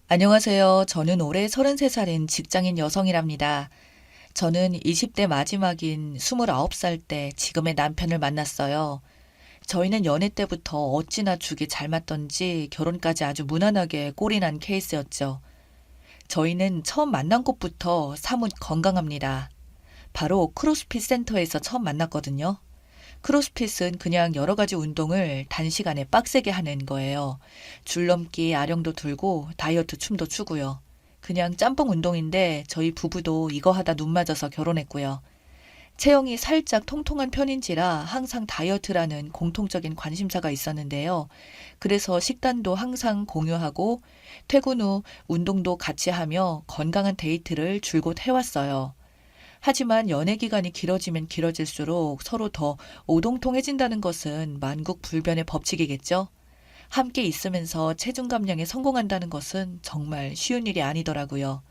안녕하세요. 저는 올해 33살인 직장인 여성이랍니다. 저는 20대 마지막인 29살 때 지금의 남편을 만났어요. 저희는 연애 때부터 어찌나 죽이 잘 맞던지 결혼까지 아주 무난하게 꼴이 난 케이스였죠. 저희는 처음 만난 곳부터 사뭇 건강합니다. 바로 크로스핏 센터에서 처음 만났거든요. 크로스핏은 그냥 여러 가지 운동을 단시간에 빡세게 하는 거예요. 줄넘기, 아령도 들고 다이어트 춤도 추고요. 그냥 짬뽕 운동인데 저희 부부도 이거 하다 눈 맞아서 결혼했고요. 체형이 살짝 통통한 편인지라 항상 다이어트라는 공통적인 관심사가 있었는데요. 그래서 식단도 항상 공유하고 퇴근 후 운동도 같이 하며 건강한 데이트를 줄곧 해왔어요. 하지만 연애 기간이 길어지면 길어질수록 서로 더 오동통해진다는 것은 만국불변의 법칙이겠죠? 함께 있으면서 체중 감량에 성공한다는 것은 정말 쉬운 일이 아니더라고요.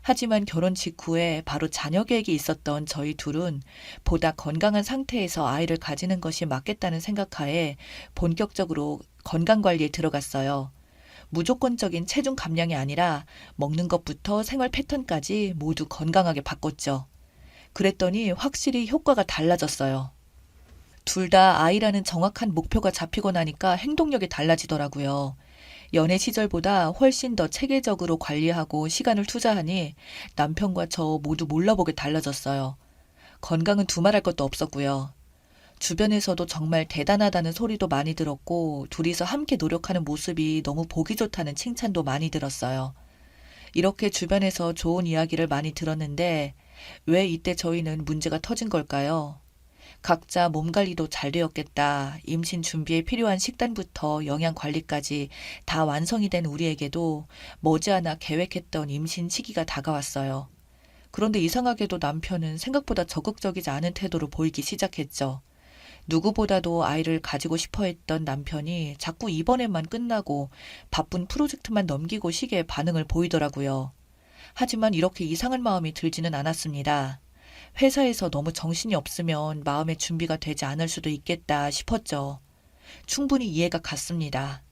하지만 결혼 직후에 바로 자녀 계획이 있었던 저희 둘은 보다 건강한 상태에서 아이를 가지는 것이 맞겠다는 생각하에 본격적으로 건강 관리에 들어갔어요. 무조건적인 체중 감량이 아니라 먹는 것부터 생활 패턴까지 모두 건강하게 바꿨죠. 그랬더니 확실히 효과가 달라졌어요. 둘 다 아이라는 정확한 목표가 잡히고 나니까 행동력이 달라지더라고요. 연애 시절보다 훨씬 더 체계적으로 관리하고 시간을 투자하니 남편과 저 모두 몰라보게 달라졌어요. 건강은 두말할 것도 없었고요. 주변에서도 정말 대단하다는 소리도 많이 들었고, 둘이서 함께 노력하는 모습이 너무 보기 좋다는 칭찬도 많이 들었어요. 이렇게 주변에서 좋은 이야기를 많이 들었는데, 왜 이때 저희는 문제가 터진 걸까요? 각자 몸 관리도 잘 되었겠다. 임신 준비에 필요한 식단부터 영양 관리까지 다 완성이 된 우리에게도 머지않아 계획했던 임신 시기가 다가왔어요. 그런데 이상하게도 남편은 생각보다 적극적이지 않은 태도로 보이기 시작했죠. 누구보다도 아이를 가지고 싶어 했던 남편이 자꾸 이번에만 끝나고 바쁜 프로젝트만 넘기고 시기에 반응을 보이더라고요. 하지만 이렇게 이상한 마음이 들지는 않았습니다. 회사에서 너무 정신이 없으면 마음의 준비가 되지 않을 수도 있겠다 싶었죠. 충분히 이해가 갔습니다.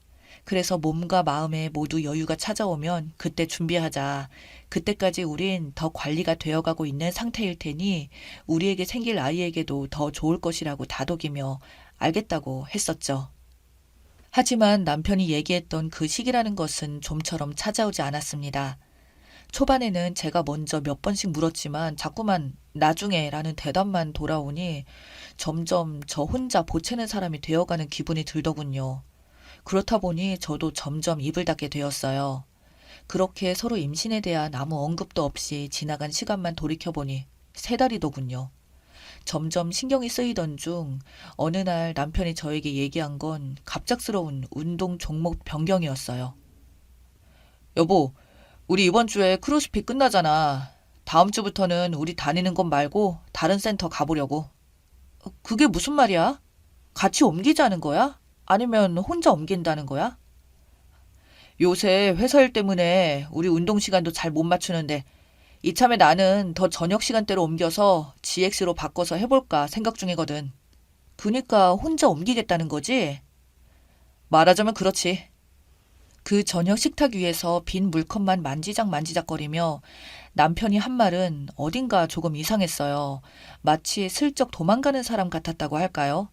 그래서 몸과 마음에 모두 여유가 찾아오면 그때 준비하자. 그때까지 우린 더 관리가 되어가고 있는 상태일 테니 우리에게 생길 아이에게도 더 좋을 것이라고 다독이며 알겠다고 했었죠. 하지만 남편이 얘기했던 그 시기라는 것은 좀처럼 찾아오지 않았습니다. 초반에는 제가 먼저 몇 번씩 물었지만 자꾸만 나중에라는 대답만 돌아오니 점점 저 혼자 보채는 사람이 되어가는 기분이 들더군요. 그렇다 보니 저도 점점 입을 닫게 되었어요. 그렇게 서로 임신에 대한 아무 언급도 없이 지나간 시간만 돌이켜보니 세 달이더군요. 점점 신경이 쓰이던 중 어느 날 남편이 저에게 얘기한 건 갑작스러운 운동 종목 변경이었어요. 여보, 우리 이번 주에 크로스핏 끝나잖아. 다음 주부터는 우리 다니는 곳 말고 다른 센터 가보려고. 그게 무슨 말이야? 같이 옮기자는 거야? 아니면 혼자 옮긴다는 거야? 요새 회사 일 때문에 우리 운동 시간도 잘 못 맞추는데 이참에 나는 더 저녁 시간대로 옮겨서 GX로 바꿔서 해볼까 생각 중이거든. 그니까 혼자 옮기겠다는 거지? 말하자면 그렇지. 그 저녁 식탁 위에서 빈 물컵만 만지작 만지작거리며 남편이 한 말은 어딘가 조금 이상했어요. 마치 슬쩍 도망가는 사람 같았다고 할까요?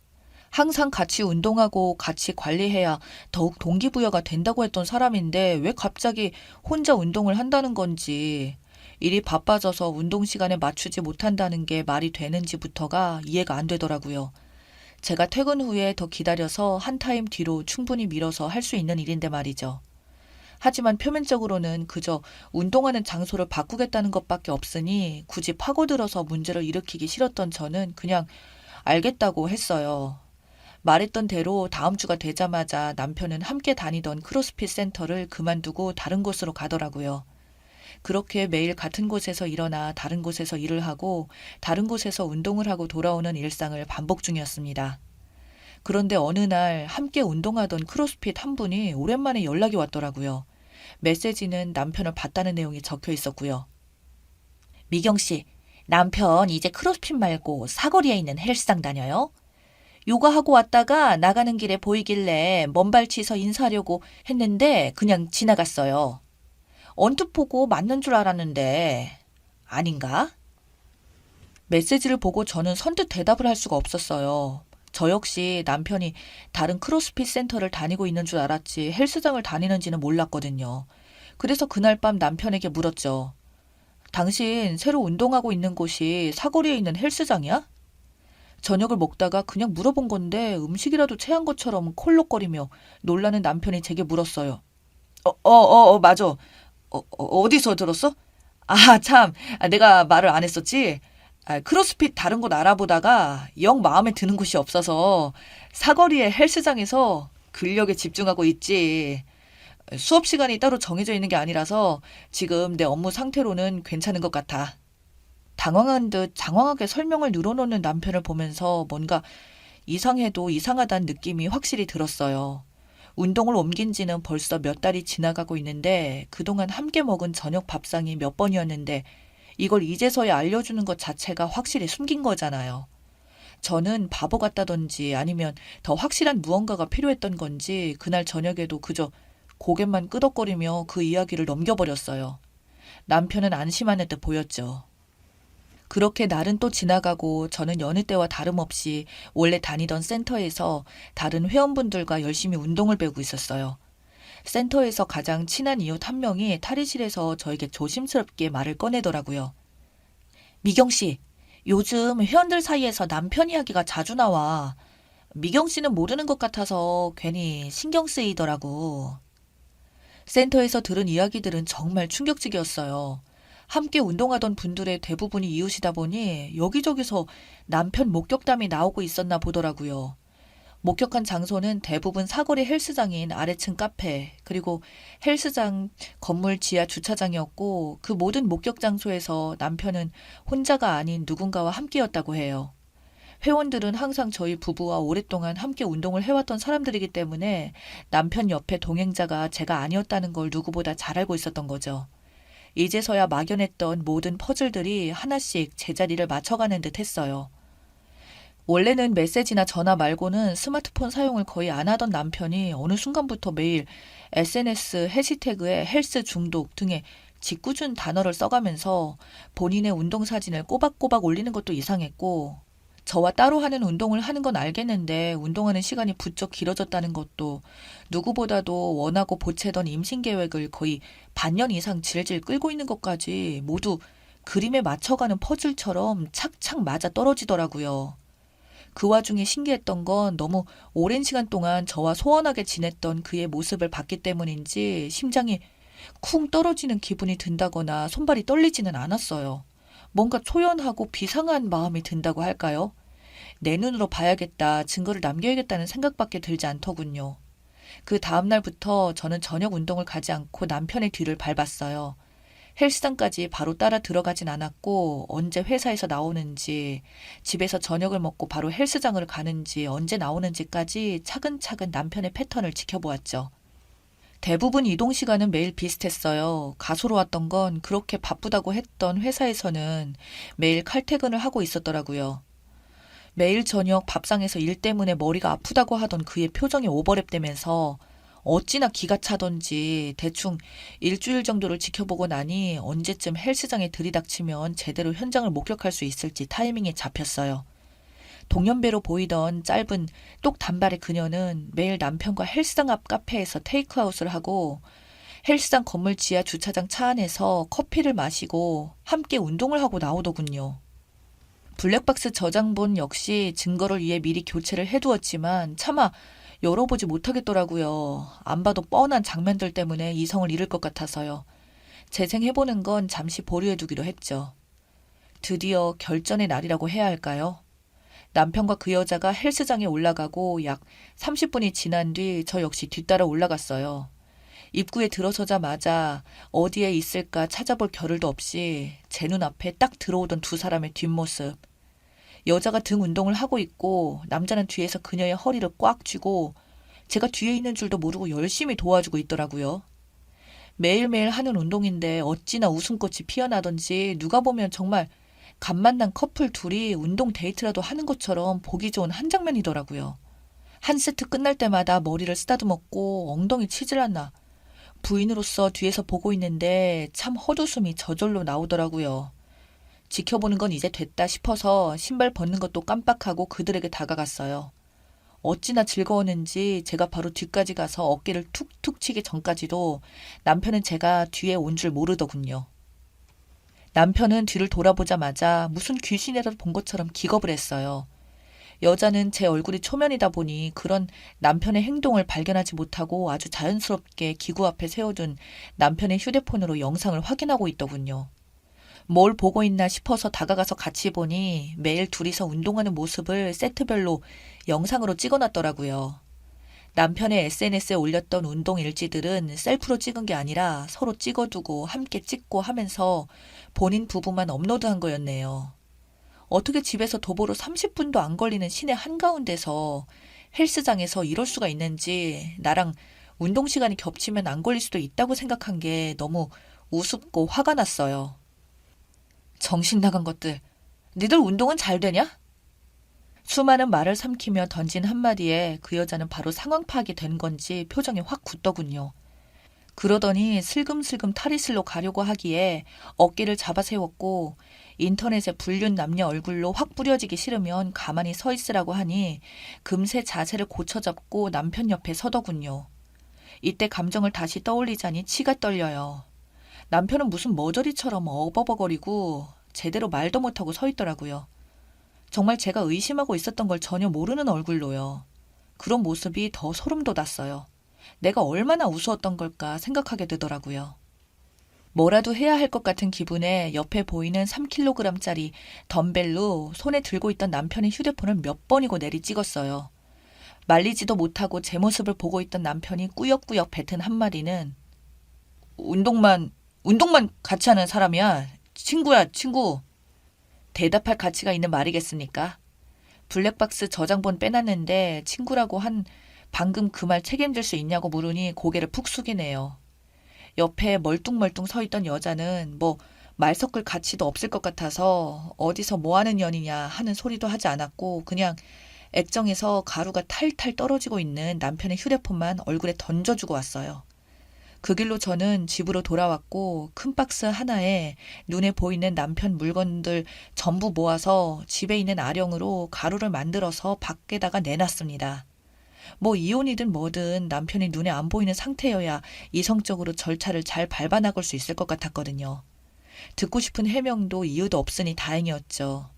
항상 같이 운동하고 같이 관리해야 더욱 동기부여가 된다고 했던 사람인데 왜 갑자기 혼자 운동을 한다는 건지, 일이 바빠져서 운동 시간에 맞추지 못한다는 게 말이 되는지부터가 이해가 안 되더라고요. 제가 퇴근 후에 더 기다려서 한 타임 뒤로 충분히 미뤄서 할 수 있는 일인데 말이죠. 하지만 표면적으로는 그저 운동하는 장소를 바꾸겠다는 것밖에 없으니 굳이 파고들어서 문제를 일으키기 싫었던 저는 그냥 알겠다고 했어요. 말했던 대로 다음 주가 되자마자 남편은 함께 다니던 크로스핏 센터를 그만두고 다른 곳으로 가더라고요. 그렇게 매일 같은 곳에서 일어나 다른 곳에서 일을 하고 다른 곳에서 운동을 하고 돌아오는 일상을 반복 중이었습니다. 그런데 어느 날 함께 운동하던 크로스핏 한 분이 오랜만에 연락이 왔더라고요. 메시지는 남편을 봤다는 내용이 적혀 있었고요. 미경 씨, 남편 이제 크로스핏 말고 사거리에 있는 헬스장 다녀요? 요가하고 왔다가 나가는 길에 보이길래 먼발치서 인사하려고 했는데 그냥 지나갔어요. 언뜻 보고 맞는 줄 알았는데 아닌가? 메시지를 보고 저는 선뜻 대답을 할 수가 없었어요. 저 역시 남편이 다른 크로스핏 센터를 다니고 있는 줄 알았지 헬스장을 다니는지는 몰랐거든요. 그래서 그날 밤 남편에게 물었죠. 당신 새로 운동하고 있는 곳이 사거리에 있는 헬스장이야? 저녁을 먹다가 그냥 물어본 건데 음식이라도 체한 것처럼 콜록거리며 놀라는 남편이 제게 물었어요. 맞아. 어디서 들었어? 아, 참. 내가 말을 안 했었지? 크로스핏 다른 곳 알아보다가 영 마음에 드는 곳이 없어서 사거리의 헬스장에서 근력에 집중하고 있지. 수업 시간이 따로 정해져 있는 게 아니라서 지금 내 업무 상태로는 괜찮은 것 같아. 당황한 듯 장황하게 설명을 늘어놓는 남편을 보면서 뭔가 이상해도 이상하다는 느낌이 확실히 들었어요. 운동을 옮긴 지는 벌써 몇 달이 지나가고 있는데 그동안 함께 먹은 저녁 밥상이 몇 번이었는데 이걸 이제서야 알려주는 것 자체가 확실히 숨긴 거잖아요. 저는 바보 같다던지 아니면 더 확실한 무언가가 필요했던 건지 그날 저녁에도 그저 고개만 끄덕거리며 그 이야기를 넘겨버렸어요. 남편은 안심하는 듯 보였죠. 그렇게 날은 또 지나가고 저는 여느 때와 다름없이 원래 다니던 센터에서 다른 회원분들과 열심히 운동을 배우고 있었어요. 센터에서 가장 친한 이웃 한 명이 탈의실에서 저에게 조심스럽게 말을 꺼내더라고요. 미경 씨, 요즘 회원들 사이에서 남편 이야기가 자주 나와. 미경 씨는 모르는 것 같아서 괜히 신경 쓰이더라고. 센터에서 들은 이야기들은 정말 충격적이었어요. 함께 운동하던 분들의 대부분이 이웃이다 보니 여기저기서 남편 목격담이 나오고 있었나 보더라고요. 목격한 장소는 대부분 사거리 헬스장인 아래층 카페, 그리고 헬스장 건물 지하 주차장이었고 그 모든 목격 장소에서 남편은 혼자가 아닌 누군가와 함께였다고 해요. 회원들은 항상 저희 부부와 오랫동안 함께 운동을 해왔던 사람들이기 때문에 남편 옆에 동행자가 제가 아니었다는 걸 누구보다 잘 알고 있었던 거죠. 이제서야 막연했던 모든 퍼즐들이 하나씩 제자리를 맞춰가는 듯 했어요. 원래는 메시지나 전화 말고는 스마트폰 사용을 거의 안 하던 남편이 어느 순간부터 매일 SNS 해시태그에 헬스 중독 등의 짓궂은 단어를 써가면서 본인의 운동 사진을 꼬박꼬박 올리는 것도 이상했고, 저와 따로 하는 운동을 하는 건 알겠는데 운동하는 시간이 부쩍 길어졌다는 것도, 누구보다도 원하고 보채던 임신 계획을 거의 반년 이상 질질 끌고 있는 것까지 모두 그림에 맞춰가는 퍼즐처럼 착착 맞아 떨어지더라고요. 그 와중에 신기했던 건 너무 오랜 시간 동안 저와 소원하게 지냈던 그의 모습을 봤기 때문인지 심장이 쿵 떨어지는 기분이 든다거나 손발이 떨리지는 않았어요. 뭔가 초연하고 비상한 마음이 든다고 할까요? 내 눈으로 봐야겠다, 증거를 남겨야겠다는 생각밖에 들지 않더군요. 그 다음날부터 저는 저녁 운동을 가지 않고 남편의 뒤를 밟았어요. 헬스장까지 바로 따라 들어가진 않았고 언제 회사에서 나오는지, 집에서 저녁을 먹고 바로 헬스장을 가는지, 언제 나오는지까지 차근차근 남편의 패턴을 지켜보았죠. 대부분 이동 시간은 매일 비슷했어요. 가소로 왔던 건 그렇게 바쁘다고 했던 회사에서는 매일 칼퇴근을 하고 있었더라고요. 매일 저녁 밥상에서 일 때문에 머리가 아프다고 하던 그의 표정이 오버랩되면서 어찌나 기가 차던지 대충 일주일 정도를 지켜보고 나니 언제쯤 헬스장에 들이닥치면 제대로 현장을 목격할 수 있을지 타이밍이 잡혔어요. 동년배로 보이던 짧은 똑 단발의 그녀는 매일 남편과 헬스장 앞 카페에서 테이크아웃을 하고 헬스장 건물 지하 주차장 차 안에서 커피를 마시고 함께 운동을 하고 나오더군요. 블랙박스 저장본 역시 증거를 위해 미리 교체를 해두었지만 차마 열어보지 못하겠더라고요. 안 봐도 뻔한 장면들 때문에 이성을 잃을 것 같아서요. 재생해보는 건 잠시 보류해두기로 했죠. 드디어 결전의 날이라고 해야 할까요? 남편과 그 여자가 헬스장에 올라가고 약 30분이 지난 뒤 저 역시 뒤따라 올라갔어요. 입구에 들어서자마자 어디에 있을까 찾아볼 겨를도 없이 제 눈앞에 딱 들어오던 두 사람의 뒷모습. 여자가 등 운동을 하고 있고 남자는 뒤에서 그녀의 허리를 꽉 쥐고 제가 뒤에 있는 줄도 모르고 열심히 도와주고 있더라고요. 매일매일 하는 운동인데 어찌나 웃음꽃이 피어나던지 누가 보면 정말 간 만난 커플 둘이 운동 데이트라도 하는 것처럼 보기 좋은 한 장면이더라고요. 한 세트 끝날 때마다 머리를 쓰다듬었고 엉덩이 치질 않나 부인으로서 뒤에서 보고 있는데 참 헛웃음이 저절로 나오더라고요. 지켜보는 건 이제 됐다 싶어서 신발 벗는 것도 깜빡하고 그들에게 다가갔어요. 어찌나 즐거웠는지 제가 바로 뒤까지 가서 어깨를 툭툭 치기 전까지도 남편은 제가 뒤에 온 줄 모르더군요. 남편은 뒤를 돌아보자마자 무슨 귀신이라도 본 것처럼 기겁을 했어요. 여자는 제 얼굴이 초면이다 보니 그런 남편의 행동을 발견하지 못하고 아주 자연스럽게 기구 앞에 세워둔 남편의 휴대폰으로 영상을 확인하고 있더군요. 뭘 보고 있나 싶어서 다가가서 같이 보니 매일 둘이서 운동하는 모습을 세트별로 영상으로 찍어놨더라고요. 남편의 SNS에 올렸던 운동 일지들은 셀프로 찍은 게 아니라 서로 찍어두고 함께 찍고 하면서 본인 부부만 업로드한 거였네요. 어떻게 집에서 도보로 30분도 안 걸리는 시내 한가운데서 헬스장에서 이럴 수가 있는지 나랑 운동 시간이 겹치면 안 걸릴 수도 있다고 생각한 게 너무 우습고 화가 났어요. 정신 나간 것들. 니들 운동은 잘 되냐? 수많은 말을 삼키며 던진 한마디에 그 여자는 바로 상황 파악이 된 건지 표정이 확 굳더군요. 그러더니 슬금슬금 탈의실로 가려고 하기에 어깨를 잡아 세웠고 인터넷에 불륜 남녀 얼굴로 확 뿌려지기 싫으면 가만히 서 있으라고 하니 금세 자세를 고쳐잡고 남편 옆에 서더군요. 이때 감정을 다시 떠올리자니 치가 떨려요. 남편은 무슨 머저리처럼 어버버거리고 제대로 말도 못하고 서 있더라고요. 정말 제가 의심하고 있었던 걸 전혀 모르는 얼굴로요. 그런 모습이 더 소름 돋았어요. 내가 얼마나 우스웠던 걸까 생각하게 되더라고요. 뭐라도 해야 할 것 같은 기분에 옆에 보이는 3kg짜리 덤벨로 손에 들고 있던 남편의 휴대폰을 몇 번이고 내리 찍었어요. 말리지도 못하고 제 모습을 보고 있던 남편이 꾸역꾸역 뱉은 한마디는 운동만 같이 하는 사람이야. 친구야, 친구. 대답할 가치가 있는 말이겠습니까? 블랙박스 저장본 빼놨는데 친구라고 한 방금 그 말 책임질 수 있냐고 물으니 고개를 푹 숙이네요. 옆에 멀뚱멀뚱 서 있던 여자는 말 섞을 가치도 없을 것 같아서 어디서 뭐 하는 년이냐 하는 소리도 하지 않았고 그냥 액정에서 가루가 탈탈 떨어지고 있는 남편의 휴대폰만 얼굴에 던져주고 왔어요. 그 길로 저는 집으로 돌아왔고 큰 박스 하나에 눈에 보이는 남편 물건들 전부 모아서 집에 있는 아령으로 가루를 만들어서 밖에다가 내놨습니다. 이혼이든 뭐든 남편이 눈에 안 보이는 상태여야 이성적으로 절차를 잘 밟아나갈 수 있을 것 같았거든요. 듣고 싶은 해명도 이유도 없으니 다행이었죠.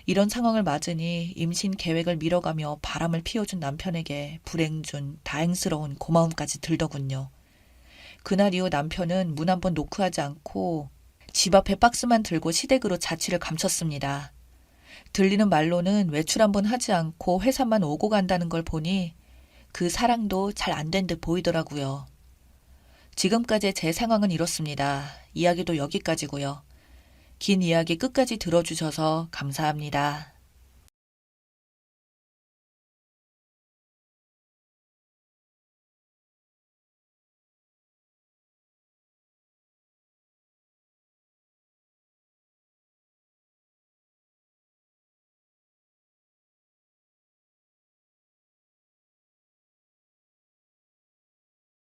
이런 상황을 맞으니 임신 계획을 미뤄가며 바람을 피워준 남편에게 불행 준 다행스러운 고마움까지 들더군요. 그날 이후 남편은 문 한 번 노크하지 않고 집 앞에 박스만 들고 시댁으로 자취를 감췄습니다. 들리는 말로는 외출 한 번 하지 않고 회사만 오고 간다는 걸 보니 그 사랑도 잘 안 된 듯 보이더라고요. 지금까지 제 상황은 이렇습니다. 이야기도 여기까지고요. 긴 이야기 끝까지 들어주셔서 감사합니다.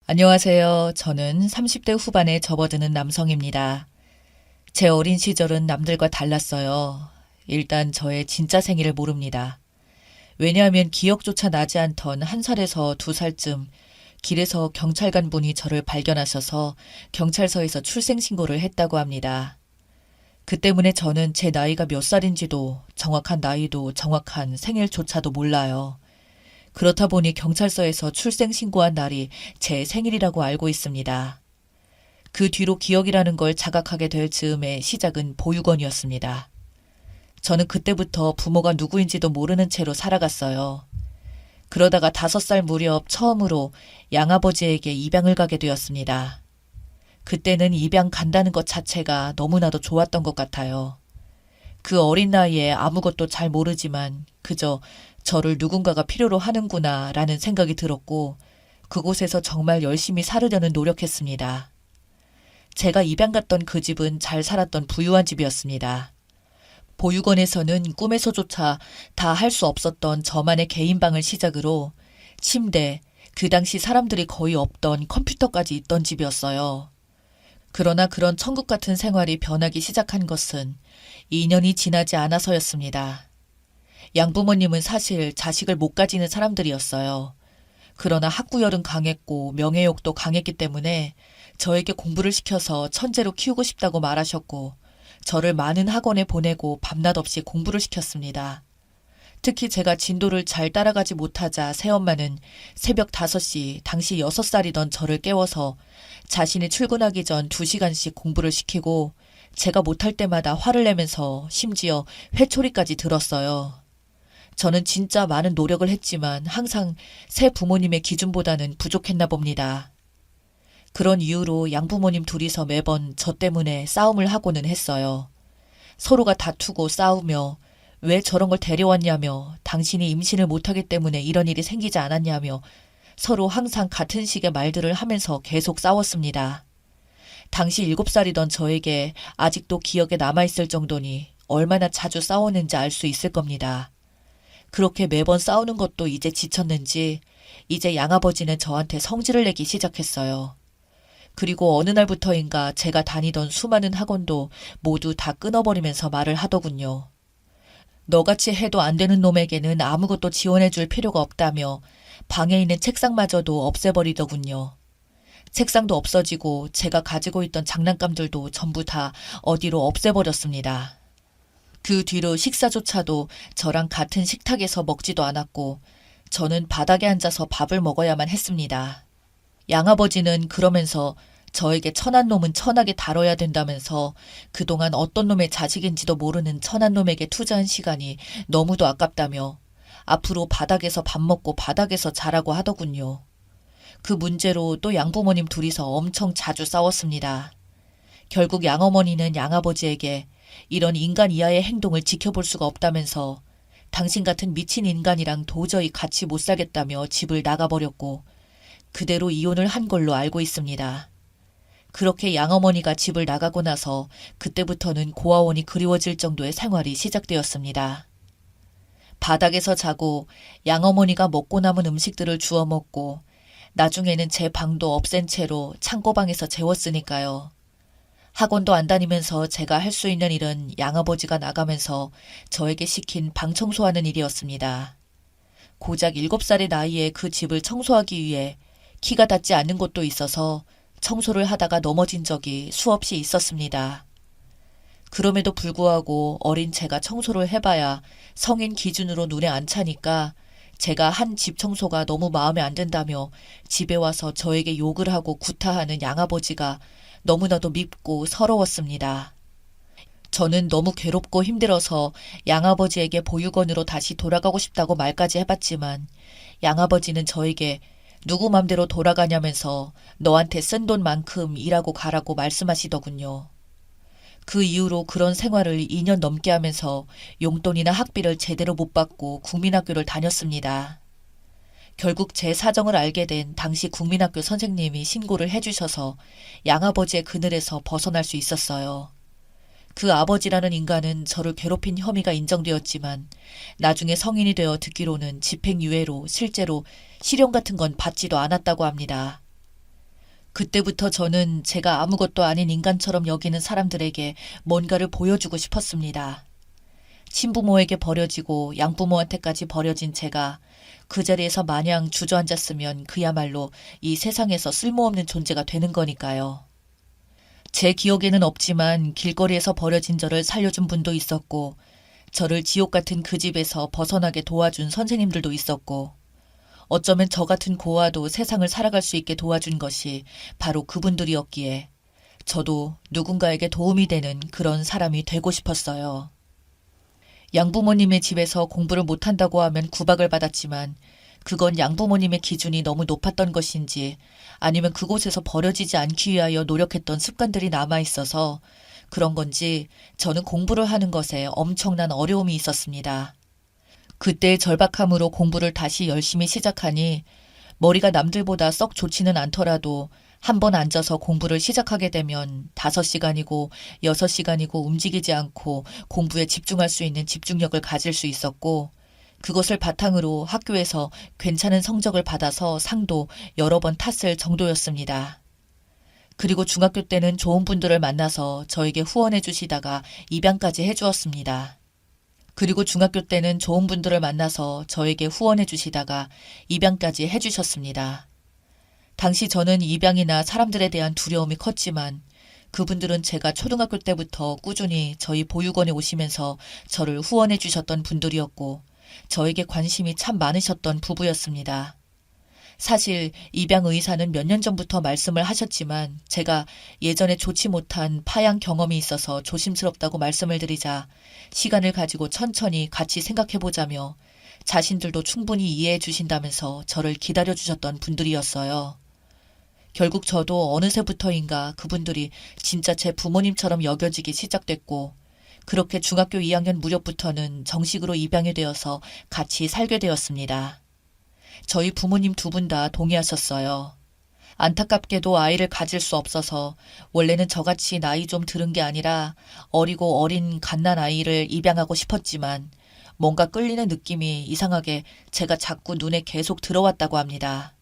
안녕하세요. 저는 30대 후반에 접어드는 남성입니다. 제 어린 시절은 남들과 달랐어요. 일단 저의 진짜 생일을 모릅니다. 왜냐하면 기억조차 나지 않던 1살에서 2살쯤 길에서 경찰관 분이 저를 발견하셔서 경찰서에서 출생신고를 했다고 합니다. 그 때문에 저는 제 나이가 몇 살인지도 정확한 나이도 정확한 생일조차도 몰라요. 그렇다 보니 경찰서에서 출생신고한 날이 제 생일이라고 알고 있습니다. 그 뒤로 기억이라는 걸 자각하게 될 즈음의 시작은 보육원이었습니다. 저는 그때부터 부모가 누구인지도 모르는 채로 살아갔어요. 그러다가 5살 무렵 처음으로 양아버지에게 입양을 가게 되었습니다. 그때는 입양 간다는 것 자체가 너무나도 좋았던 것 같아요. 그 어린 나이에 아무것도 잘 모르지만 그저 저를 누군가가 필요로 하는구나 라는 생각이 들었고 그곳에서 정말 열심히 살으려는 노력했습니다. 제가 입양 갔던 그 집은 잘 살았던 부유한 집이었습니다. 보육원에서는 꿈에서조차 다 할 수 없었던 저만의 개인 방을 시작으로 침대, 그 당시 사람들이 거의 없던 컴퓨터까지 있던 집이었어요. 그러나 그런 천국 같은 생활이 변하기 시작한 것은 2년이 지나지 않아서였습니다. 양부모님은 사실 자식을 못 가지는 사람들이었어요. 그러나 학구열은 강했고 명예욕도 강했기 때문에 저에게 공부를 시켜서 천재로 키우고 싶다고 말하셨고 저를 많은 학원에 보내고 밤낮 없이 공부를 시켰습니다. 특히 제가 진도를 잘 따라가지 못하자 새엄마는 새벽 5시 당시 6살이던 저를 깨워서 자신이 출근하기 전 2시간씩 공부를 시키고 제가 못할 때마다 화를 내면서 심지어 회초리까지 들었어요. 저는 진짜 많은 노력을 했지만 항상 새 부모님의 기준보다는 부족했나 봅니다. 그런 이유로 양부모님 둘이서 매번 저 때문에 싸움을 하고는 했어요. 서로가 다투고 싸우며 왜 저런 걸 데려왔냐며 당신이 임신을 못하기 때문에 이런 일이 생기지 않았냐며 서로 항상 같은 식의 말들을 하면서 계속 싸웠습니다. 당시 7살이던 저에게 아직도 기억에 남아있을 정도니 얼마나 자주 싸웠는지 알 수 있을 겁니다. 그렇게 매번 싸우는 것도 이제 지쳤는지 이제 양아버지는 저한테 성질을 내기 시작했어요. 그리고 어느 날부터인가 제가 다니던 수많은 학원도 모두 다 끊어버리면서 말을 하더군요. 너같이 해도 안 되는 놈에게는 아무것도 지원해줄 필요가 없다며 방에 있는 책상마저도 없애버리더군요. 책상도 없어지고 제가 가지고 있던 장난감들도 전부 다 어디로 없애버렸습니다. 그 뒤로 식사조차도 저랑 같은 식탁에서 먹지도 않았고 저는 바닥에 앉아서 밥을 먹어야만 했습니다. 양아버지는 그러면서 저에게 천한 놈은 천하게 다뤄야 된다면서 그동안 어떤 놈의 자식인지도 모르는 천한 놈에게 투자한 시간이 너무도 아깝다며 앞으로 바닥에서 밥 먹고 바닥에서 자라고 하더군요. 그 문제로 또 양부모님 둘이서 엄청 자주 싸웠습니다. 결국 양어머니는 양아버지에게 이런 인간 이하의 행동을 지켜볼 수가 없다면서 당신 같은 미친 인간이랑 도저히 같이 못 살겠다며 집을 나가버렸고 그대로 이혼을 한 걸로 알고 있습니다. 그렇게 양어머니가 집을 나가고 나서 그때부터는 고아원이 그리워질 정도의 생활이 시작되었습니다. 바닥에서 자고 양어머니가 먹고 남은 음식들을 주워 먹고 나중에는 제 방도 없앤 채로 창고방에서 재웠으니까요. 학원도 안 다니면서 제가 할 수 있는 일은 양아버지가 나가면서 저에게 시킨 방 청소하는 일이었습니다. 고작 7살의 나이에 그 집을 청소하기 위해 키가 닿지 않는 곳도 있어서 청소를 하다가 넘어진 적이 수없이 있었습니다. 그럼에도 불구하고 어린 제가 청소를 해봐야 성인 기준으로 눈에 안 차니까 제가 한 집 청소가 너무 마음에 안 든다며 집에 와서 저에게 욕을 하고 구타하는 양아버지가 너무나도 밉고 서러웠습니다. 저는 너무 괴롭고 힘들어서 양아버지에게 보육원으로 다시 돌아가고 싶다고 말까지 해봤지만 양아버지는 저에게 누구 맘대로 돌아가냐면서 너한테 쓴 돈만큼 일하고 가라고 말씀하시더군요. 그 이후로 그런 생활을 2년 넘게 하면서 용돈이나 학비를 제대로 못 받고 국민학교를 다녔습니다. 결국 제 사정을 알게 된 당시 국민학교 선생님이 신고를 해주셔서 양아버지의 그늘에서 벗어날 수 있었어요. 그 아버지라는 인간은 저를 괴롭힌 혐의가 인정되었지만 나중에 성인이 되어 듣기로는 집행유예로 실제로 실형 같은 건 받지도 않았다고 합니다. 그때부터 저는 제가 아무것도 아닌 인간처럼 여기는 사람들에게 뭔가를 보여주고 싶었습니다. 친부모에게 버려지고 양부모한테까지 버려진 제가 그 자리에서 마냥 주저앉았으면 그야말로 이 세상에서 쓸모없는 존재가 되는 거니까요. 제 기억에는 없지만 길거리에서 버려진 저를 살려준 분도 있었고 저를 지옥 같은 그 집에서 벗어나게 도와준 선생님들도 있었고 어쩌면 저 같은 고아도 세상을 살아갈 수 있게 도와준 것이 바로 그분들이었기에 저도 누군가에게 도움이 되는 그런 사람이 되고 싶었어요. 양부모님의 집에서 공부를 못한다고 하면 구박을 받았지만 그건 양부모님의 기준이 너무 높았던 것인지 아니면 그곳에서 버려지지 않기 위하여 노력했던 습관들이 남아있어서 그런 건지 저는 공부를 하는 것에 엄청난 어려움이 있었습니다. 그때의 절박함으로 공부를 다시 열심히 시작하니 머리가 남들보다 썩 좋지는 않더라도 한 번 앉아서 공부를 시작하게 되면 5시간이고 6시간이고 움직이지 않고 공부에 집중할 수 있는 집중력을 가질 수 있었고 그것을 바탕으로 학교에서 괜찮은 성적을 받아서 상도 여러 번 탔을 정도였습니다. 그리고 중학교 때는 좋은 분들을 만나서 저에게 후원해 주시다가 입양까지 해주었습니다. 그리고 중학교 때는 좋은 분들을 만나서 저에게 후원해 주시다가 입양까지 해주셨습니다. 당시 저는 입양이나 사람들에 대한 두려움이 컸지만 그분들은 제가 초등학교 때부터 꾸준히 저희 보육원에 오시면서 저를 후원해 주셨던 분들이었고 저에게 관심이 참 많으셨던 부부였습니다. 사실 입양 의사는 몇 년 전부터 말씀을 하셨지만 제가 예전에 좋지 못한 파양 경험이 있어서 조심스럽다고 말씀을 드리자 시간을 가지고 천천히 같이 생각해보자며 자신들도 충분히 이해해 주신다면서 저를 기다려 주셨던 분들이었어요. 결국 저도 어느새부터인가 그분들이 진짜 제 부모님처럼 여겨지기 시작됐고 그렇게 중학교 2학년 무렵부터는 정식으로 입양이 되어서 같이 살게 되었습니다. 저희 부모님 두 분 다 동의하셨어요. 안타깝게도 아이를 가질 수 없어서 원래는 저같이 나이 좀 들은 게 아니라 어리고 어린 갓난 아이를 입양하고 싶었지만 뭔가 끌리는 느낌이 이상하게 제가 자꾸 눈에 계속 들어왔다고 합니다.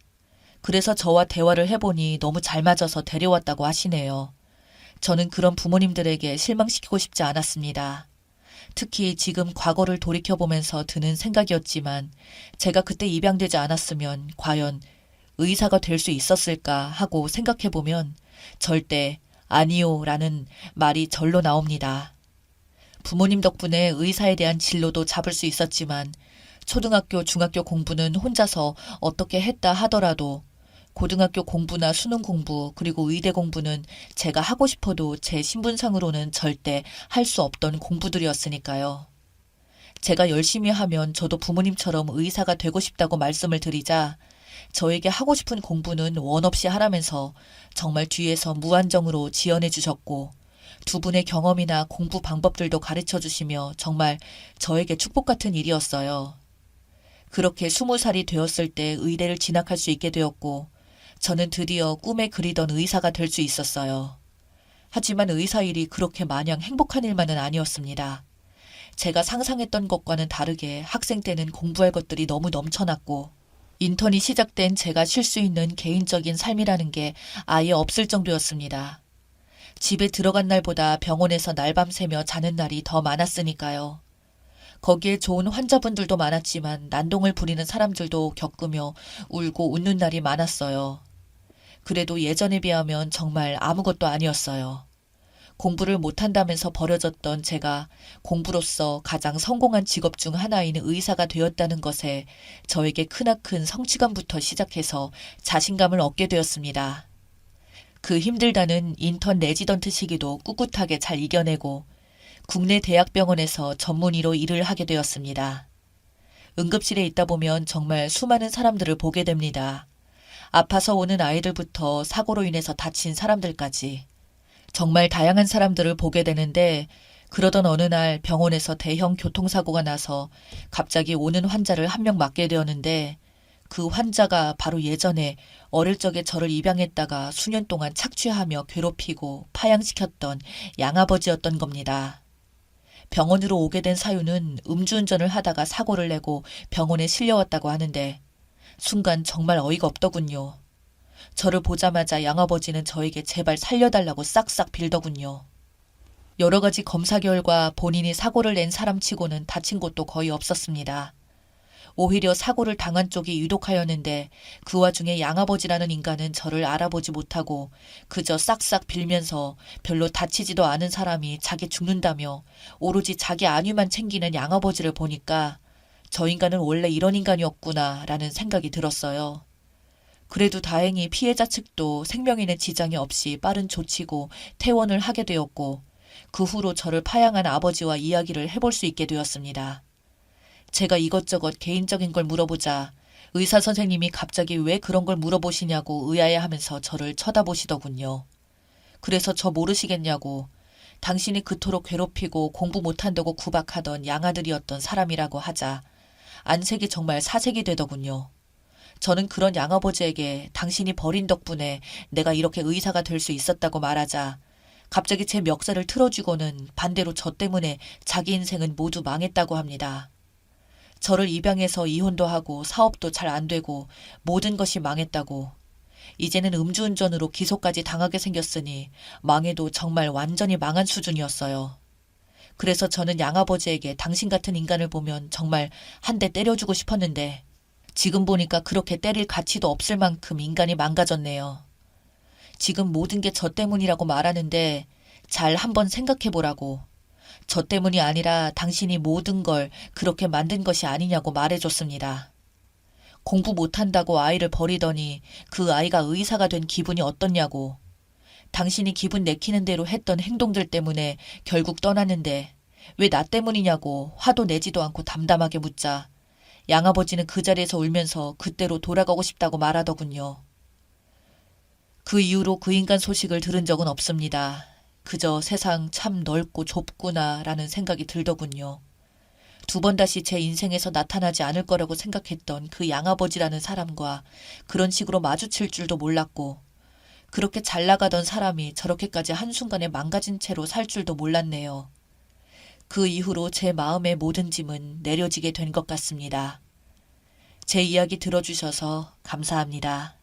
그래서 저와 대화를 해보니 너무 잘 맞아서 데려왔다고 하시네요. 저는 그런 부모님들에게 실망시키고 싶지 않았습니다. 특히 지금 과거를 돌이켜보면서 드는 생각이었지만 제가 그때 입양되지 않았으면 과연 의사가 될 수 있었을까 하고 생각해보면 절대 아니요 라는 말이 절로 나옵니다. 부모님 덕분에 의사에 대한 진로도 잡을 수 있었지만 초등학교, 중학교 공부는 혼자서 어떻게 했다 하더라도 고등학교 공부나 수능 공부 그리고 의대 공부는 제가 하고 싶어도 제 신분상으로는 절대 할 수 없던 공부들이었으니까요. 제가 열심히 하면 저도 부모님처럼 의사가 되고 싶다고 말씀을 드리자 저에게 하고 싶은 공부는 원 없이 하라면서 정말 뒤에서 무한정으로 지원해 주셨고 두 분의 경험이나 공부 방법들도 가르쳐 주시며 정말 저에게 축복 같은 일이었어요. 그렇게 20살이 되었을 때 의대를 진학할 수 있게 되었고 저는 드디어 꿈에 그리던 의사가 될 수 있었어요. 하지만 의사 일이 그렇게 마냥 행복한 일만은 아니었습니다. 제가 상상했던 것과는 다르게 학생 때는 공부할 것들이 너무 넘쳐났고 인턴이 시작된 제가 쉴 수 있는 개인적인 삶이라는 게 아예 없을 정도였습니다. 집에 들어간 날보다 병원에서 날밤 새며 자는 날이 더 많았으니까요. 거기에 좋은 환자분들도 많았지만 난동을 부리는 사람들도 겪으며 울고 웃는 날이 많았어요. 그래도 예전에 비하면 정말 아무것도 아니었어요. 공부를 못한다면서 버려졌던 제가 공부로서 가장 성공한 직업 중 하나인 의사가 되었다는 것에 저에게 크나큰 성취감부터 시작해서 자신감을 얻게 되었습니다. 그 힘들다는 인턴 레지던트 시기도 꿋꿋하게 잘 이겨내고 국내 대학병원에서 전문의로 일을 하게 되었습니다. 응급실에 있다 보면 정말 수많은 사람들을 보게 됩니다. 아파서 오는 아이들부터 사고로 인해서 다친 사람들까지 정말 다양한 사람들을 보게 되는데 그러던 어느 날 병원에서 대형 교통사고가 나서 갑자기 오는 환자를 한 명 맡게 되었는데 그 환자가 바로 예전에 어릴 적에 저를 입양했다가 수년 동안 착취하며 괴롭히고 파양시켰던 양아버지였던 겁니다. 병원으로 오게 된 사유는 음주운전을 하다가 사고를 내고 병원에 실려왔다고 하는데 순간 정말 어이가 없더군요. 저를 보자마자 양아버지는 저에게 제발 살려달라고 싹싹 빌더군요. 여러 가지 검사 결과 본인이 사고를 낸 사람치고는 다친 곳도 거의 없었습니다. 오히려 사고를 당한 쪽이 유독하였는데 그 와중에 양아버지라는 인간은 저를 알아보지 못하고 그저 싹싹 빌면서 별로 다치지도 않은 사람이 자기 죽는다며 오로지 자기 안위만 챙기는 양아버지를 보니까 저 인간은 원래 이런 인간이었구나 라는 생각이 들었어요. 그래도 다행히 피해자 측도 생명에는 지장이 없이 빠른 조치고 퇴원을 하게 되었고 그 후로 저를 파양한 아버지와 이야기를 해볼 수 있게 되었습니다. 제가 이것저것 개인적인 걸 물어보자 의사 선생님이 갑자기 왜 그런 걸 물어보시냐고 의아해하면서 저를 쳐다보시더군요. 그래서 저 모르시겠냐고 당신이 그토록 괴롭히고 공부 못한다고 구박하던 양아들이었던 사람이라고 하자 안색이 정말 사색이 되더군요. 저는 그런 양아버지에게 당신이 버린 덕분에 내가 이렇게 의사가 될 수 있었다고 말하자 갑자기 제 멱살을 틀어주고는 반대로 저 때문에 자기 인생은 모두 망했다고 합니다. 저를 입양해서 이혼도 하고 사업도 잘 안 되고 모든 것이 망했다고. 이제는 음주운전으로 기소까지 당하게 생겼으니 망해도 정말 완전히 망한 수준이었어요. 그래서 저는 양아버지에게 당신 같은 인간을 보면 정말 한 대 때려주고 싶었는데 지금 보니까 그렇게 때릴 가치도 없을 만큼 인간이 망가졌네요. 지금 모든 게 저 때문이라고 말하는데 잘 한번 생각해 보라고. 저 때문이 아니라 당신이 모든 걸 그렇게 만든 것이 아니냐고 말해줬습니다. 공부 못한다고 아이를 버리더니 그 아이가 의사가 된 기분이 어떻냐고. 당신이 기분 내키는 대로 했던 행동들 때문에 결국 떠났는데 왜 나 때문이냐고 화도 내지도 않고 담담하게 묻자 양아버지는 그 자리에서 울면서 그때로 돌아가고 싶다고 말하더군요. 그 이후로 그 인간 소식을 들은 적은 없습니다. 그저 세상 참 넓고 좁구나 라는 생각이 들더군요. 두 번 다시 제 인생에서 나타나지 않을 거라고 생각했던 그 양아버지라는 사람과 그런 식으로 마주칠 줄도 몰랐고 그렇게 잘 나가던 사람이 저렇게까지 한순간에 망가진 채로 살 줄도 몰랐네요. 그 이후로 제 마음의 모든 짐은 내려지게 된 것 같습니다. 제 이야기 들어주셔서 감사합니다.